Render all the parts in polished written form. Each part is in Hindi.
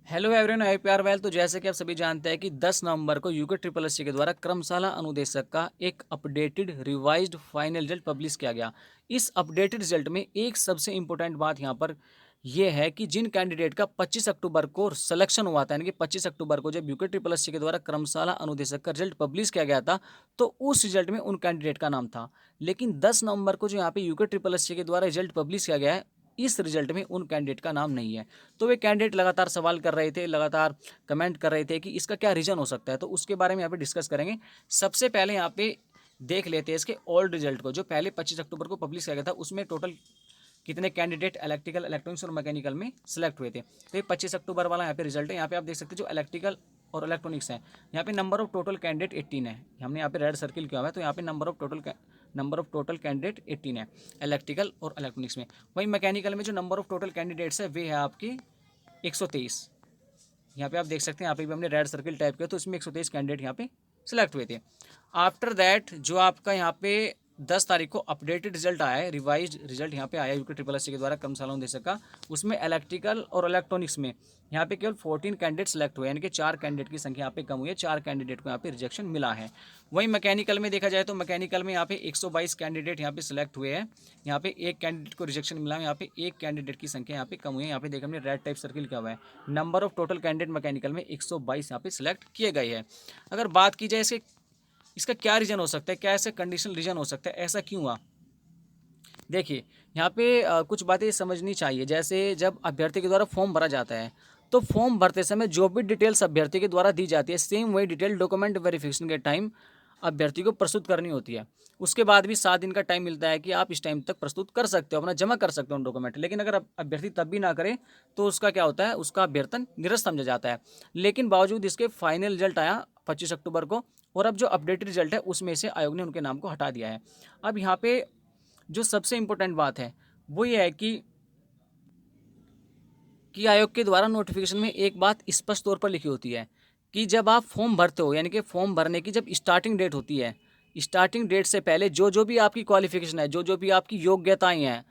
Hello everyone, I P R well. तो जैसे कि आप सभी जानते हैं कि 10 नवंबर को यूके ट्रिपल एस सी के द्वारा क्रमशाला अनुदेशक का एक updated revised final result publish किया गया। इस अपडेटेड रिजल्ट में एक सबसे इंपॉर्टेंट बात यहाँ पर यह है कि जिन कैंडिडेट का 25 अक्टूबर को सिलेक्शन हुआ था, यानी कि 25 अक्टूबर को जब यूके ट्रिपल एस सी के द्वारा क्रमशाला अनुदेशक का रिजल्ट पब्लिश किया गया था, तो उस रिजल्ट में उन कैंडिडेट का नाम था। लेकिन 10 नवंबर को जो यहाँ पे यूके ट्रिपल एस सी के द्वारा रिजल्ट पब्लिश किया गया है, इस रिजल्ट में उन कैंडिडेट का नाम नहीं है। तो वे कैंडिडेट लगातार सवाल कर रहे थे, लगातार कमेंट कर रहे थे कि इसका क्या रीजन हो सकता है, तो उसके बारे में यहाँ पे डिस्कस करेंगे। सबसे पहले यहाँ पे देख लेते हैं इसके ओल्ड रिजल्ट को, जो पहले 25 अक्टूबर को पब्लिश किया गया था। उसमें टोटल कितने कैंडिडेट इलेक्ट्रिकल, इलेक्ट्रॉनिक्स और मैकेनिकल में सिलेक्ट हुए थे। तो ये 25 अक्टूबर वाला यहाँ पे रिजल्ट है। यहाँ पे आप देख सकते हैं जो इलेक्ट्रिकल और इलेक्ट्रॉनिक्स है, यहाँ पे नंबर ऑफ टोटल कैंडिडेट 18 है। हमने यहाँ पे रेड सर्किल किया हुआ है, तो यहाँ पे नंबर ऑफ टोटल कैंडिडेट 18 है इलेक्ट्रिकल और इलेक्ट्रॉनिक्स में। वहीं मैकेनिकल में जो नंबर ऑफ टोटल कैंडिडेट्स है वे है आपकी 123। यहाँ पे आप देख सकते हैं, यहाँ पे भी हमने रेड सर्किल टाइप किया, तो इसमें 123 कैंडिडेट यहाँ पे सिलेक्ट हुए थे। आफ्टर दैट जो आपका यहाँ पे 10 तारीख को अपडेटेड रिजल्ट आया है, रिवाइज्ड रिजल्ट यहाँ पे आया यूके ट्रिपल एस सी के द्वारा क्रमशाला अनुदेशक का। उसमें इलेक्ट्रिकल और इलेक्ट्रॉनिक्स में यहाँ पे केवल 14 कैंडिडेट सेलेक्ट हुए, यानी कि 4 कैंडिडेट की संख्या यहाँ पे कम हुई है, 4 कैंडिडेट को यहाँ पे रिजेक्शन मिला है। वहीं मैकेनिकल में देखा जाए तो मैकेनिकल में यहाँ पे 122 कैंडिडेट यहाँ पे सिलेक्ट हुए हैं, यहाँ पे एक कैंडिडेट को रिजेक्शन मिला है, यहाँ पे एक कैंडिडेट की संख्या यहाँ पे कम हुई है। यहाँ पे देखा हमने रेड टाइप सर्किल किया हुआ है। Number of total candidate mechanical में 122 यहाँ पे सिलेक्ट किए गए हैं। अगर बात की जाए इसका क्या रीजन हो सकता है, क्या ऐसा कंडीशनल रीजन हो सकता है, ऐसा क्यों हुआ। देखिए यहाँ पे कुछ बातें समझनी चाहिए। जैसे जब अभ्यर्थी के द्वारा फॉर्म भरा जाता है, तो फॉर्म भरते समय जो भी डिटेल्स अभ्यर्थी के द्वारा दी जाती है, सेम वही डिटेल डॉक्यूमेंट वेरिफिकेशन के टाइम अभ्यर्थी को प्रस्तुत करनी होती है। उसके बाद भी 7 दिन का टाइम मिलता है कि आप इस टाइम तक प्रस्तुत कर सकते हो, अपना जमा कर सकते हो डॉक्यूमेंट। लेकिन अगर अभ्यर्थी तब भी ना करे तो उसका क्या होता है, उसका अभ्यर्थन निरस्त समझा जाता है। लेकिन बावजूद इसके फाइनल रिजल्ट आया 25 अक्टूबर को, और अब जो अपडेटेड रिजल्ट है उसमें से आयोग ने उनके नाम को हटा दिया है। अब यहाँ पे जो सबसे इम्पोर्टेंट बात है वो ये है कि आयोग के द्वारा नोटिफिकेशन में एक बात स्पष्ट तौर पर लिखी होती है कि जब आप फॉर्म भरते हो, यानी कि फॉर्म भरने की जब स्टार्टिंग डेट होती है, स्टार्टिंग डेट से पहले जो जो भी आपकी क्वालिफिकेशन है, जो जो भी आपकी योग्यताएं हैं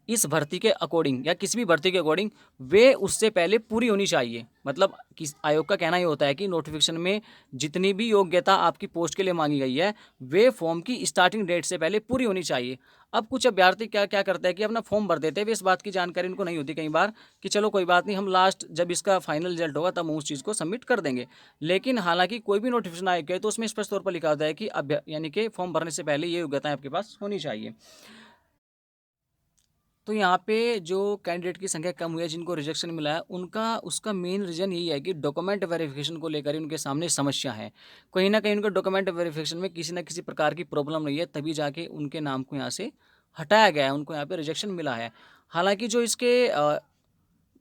इस भर्ती के अकॉर्डिंग या किसी भी भर्ती के अकॉर्डिंग, वे उससे पहले पूरी होनी चाहिए। मतलब किस आयोग का कहना ये होता है कि नोटिफिकेशन में जितनी भी योग्यता आपकी पोस्ट के लिए मांगी गई है वे फॉर्म की स्टार्टिंग डेट से पहले पूरी होनी चाहिए। अब कुछ अभ्यर्थी क्या क्या करते हैं कि अपना फॉर्म भर देते हैं, वे इस बात की जानकारी उनको नहीं होती कई बार कि चलो कोई बात नहीं, हम लास्ट जब इसका फाइनल रिजल्ट होगा तब हम उस चीज़ को सबमिट कर देंगे। लेकिन हालांकि कोई भी नोटिफिकेशन आएगा है तो उसमें स्पष्ट तौर पर लिखा होता है कि यानी कि फॉर्म भरने से पहले ये योग्यताएं आपके पास होनी चाहिए। तो यहाँ पे जो कैंडिडेट की संख्या कम हुई है, जिनको रिजेक्शन मिला है, उनका उसका मेन रीज़न यही है कि डॉक्यूमेंट वेरिफिकेशन को लेकर ही उनके सामने समस्या है। कहीं ना कहीं उनके डॉक्यूमेंट वेरिफिकेशन में किसी न किसी प्रकार की प्रॉब्लम रही है, तभी जाके उनके नाम को यहाँ से हटाया गया है, उनको यहाँ पे रिजेक्शन मिला है। हालांकि जो इसके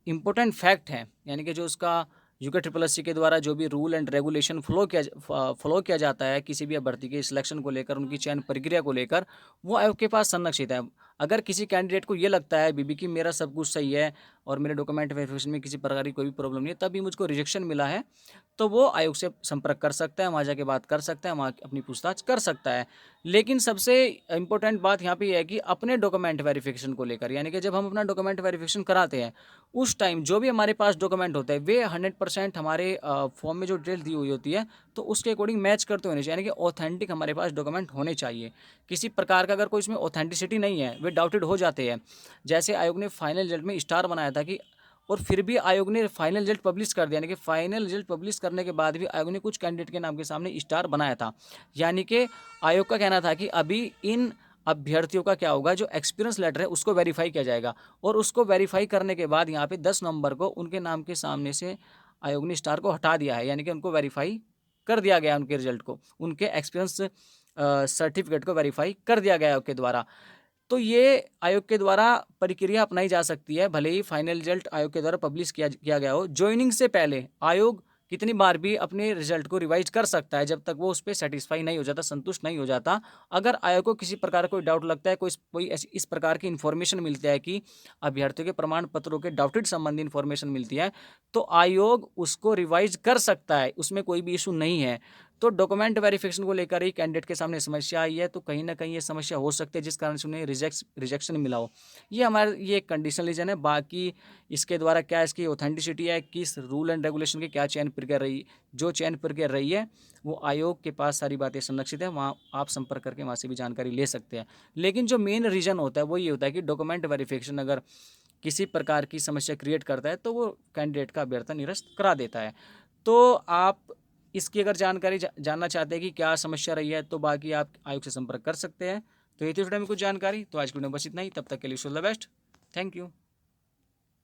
इम्पोर्टेंट फैक्ट हैं, यानी कि जो उसका यूके ट्रिपल एस सी के द्वारा जो भी रूल एंड रेगुलेशन फॉलो किया जाता है किसी भी भर्ती के सिलेक्शन को लेकर, उनकी चयन प्रक्रिया को लेकर, वो आयोग के पास संरक्षित है। अगर किसी कैंडिडेट को ये लगता है बीबी कि मेरा सब कुछ सही है और मेरे डॉक्यूमेंट वेरिफिकेशन में किसी प्रकार की कोई भी प्रॉब्लम नहीं है, तभी मुझको रिजेक्शन मिला है, तो वो आयोग से संपर्क कर सकता है, वहाँ जाके बात कर सकता है, वहाँ अपनी पूछताछ कर सकता है। लेकिन सबसे इंपॉर्टेंट बात यहाँ पे ये है कि अपने डॉक्यूमेंट वेरिफिकेशन को लेकर, यानी कि जब हम अपना डॉक्यूमेंट वेरिफिकेशन कराते हैं उस टाइम जो भी हमारे पास डॉक्यूमेंट होते हैं वे 100% हमारे फॉर्म में जो डिटेल दी हुई होती है तो उसके अकॉर्डिंग मैच करते होने चाहिए, यानी कि ऑथेंटिक हमारे पास डॉक्यूमेंट होने चाहिए। किसी प्रकार का अगर कोई इसमें ऑथेंटिसिटी नहीं है, वे डाउटेड हो जाते हैं। जैसे आयोग ने फाइनल रिजल्ट में स्टार बनाया था कि, और फिर भी आयोग ने फाइनल रिजल्ट पब्लिश कर दिया, यानी कि फाइनल रिजल्ट पब्लिश करने के बाद भी आयोग ने कुछ कैंडिडेट के नाम के सामने स्टार बनाया था। यानी कि आयोग का कहना था कि अभी इन अभ्यर्थियों का क्या होगा, जो एक्सपीरियंस लेटर है उसको वेरीफाई किया जाएगा, और उसको वेरीफाई करने के बाद यहाँ पे 10 नवंबर को उनके नाम के सामने से आयोग ने स्टार को हटा दिया है, यानी कि उनको वेरीफाई कर दिया गया, उनके रिजल्ट को, उनके एक्सपीरियंस सर्टिफिकेट को वेरीफाई कर दिया गया आयोग के द्वारा। तो ये आयोग के द्वारा प्रक्रिया अपनाई जा सकती है, भले ही फाइनल रिजल्ट आयोग के द्वारा पब्लिश किया गया हो। ज्वाइनिंग से पहले आयोग कितनी बार भी अपने रिजल्ट को रिवाइज कर सकता है, जब तक वो उस पर सेटिस्फाई नहीं हो जाता, संतुष्ट नहीं हो जाता। अगर आयोग को किसी प्रकार का कोई डाउट लगता है, कोई इस प्रकार की इन्फॉर्मेशन मिलती है कि अभ्यर्थियों के प्रमाण पत्रों के डाउटेड संबंधी इन्फॉर्मेशन मिलती है, तो आयोग उसको रिवाइज कर सकता है, उसमें कोई भी इशू नहीं है। तो डॉक्यूमेंट वेरिफिकेशन को लेकर ही कैंडिडेट के सामने समस्या आई है, तो कहीं ना कहीं ये समस्या हो सकती है जिस कारण से उन्हें रिजेक्शन मिला हो। ये हमारा ये एक कंडीशनल रीजन है। बाकी इसके द्वारा क्या इसकी ऑथेंटिसिटी है, किस रूल एंड रेगुलेशन की क्या चयन प्रक्रिया रही, जो चयन प्रक्रिया रही है वो आयोग के पास सारी बातें संरक्षित है, वहाँ आप संपर्क करके वहाँ से भी जानकारी ले सकते हैं। लेकिन जो मेन रीज़न होता है वो ये होता है कि डॉक्यूमेंट वेरिफिकेशन अगर किसी प्रकार की समस्या क्रिएट करता है तो वो कैंडिडेट का अभ्यर्था निरस्त करा देता है। तो आप इसकी अगर जानकारी जानना चाहते हैं कि क्या समस्या रही है, तो बाकी आप आयोग से संपर्क कर सकते हैं। तो ये थी वीडियो में कुछ जानकारी। तो आज की वीडियो में बस इतना ही, तब तक के लिए all the best, thank you.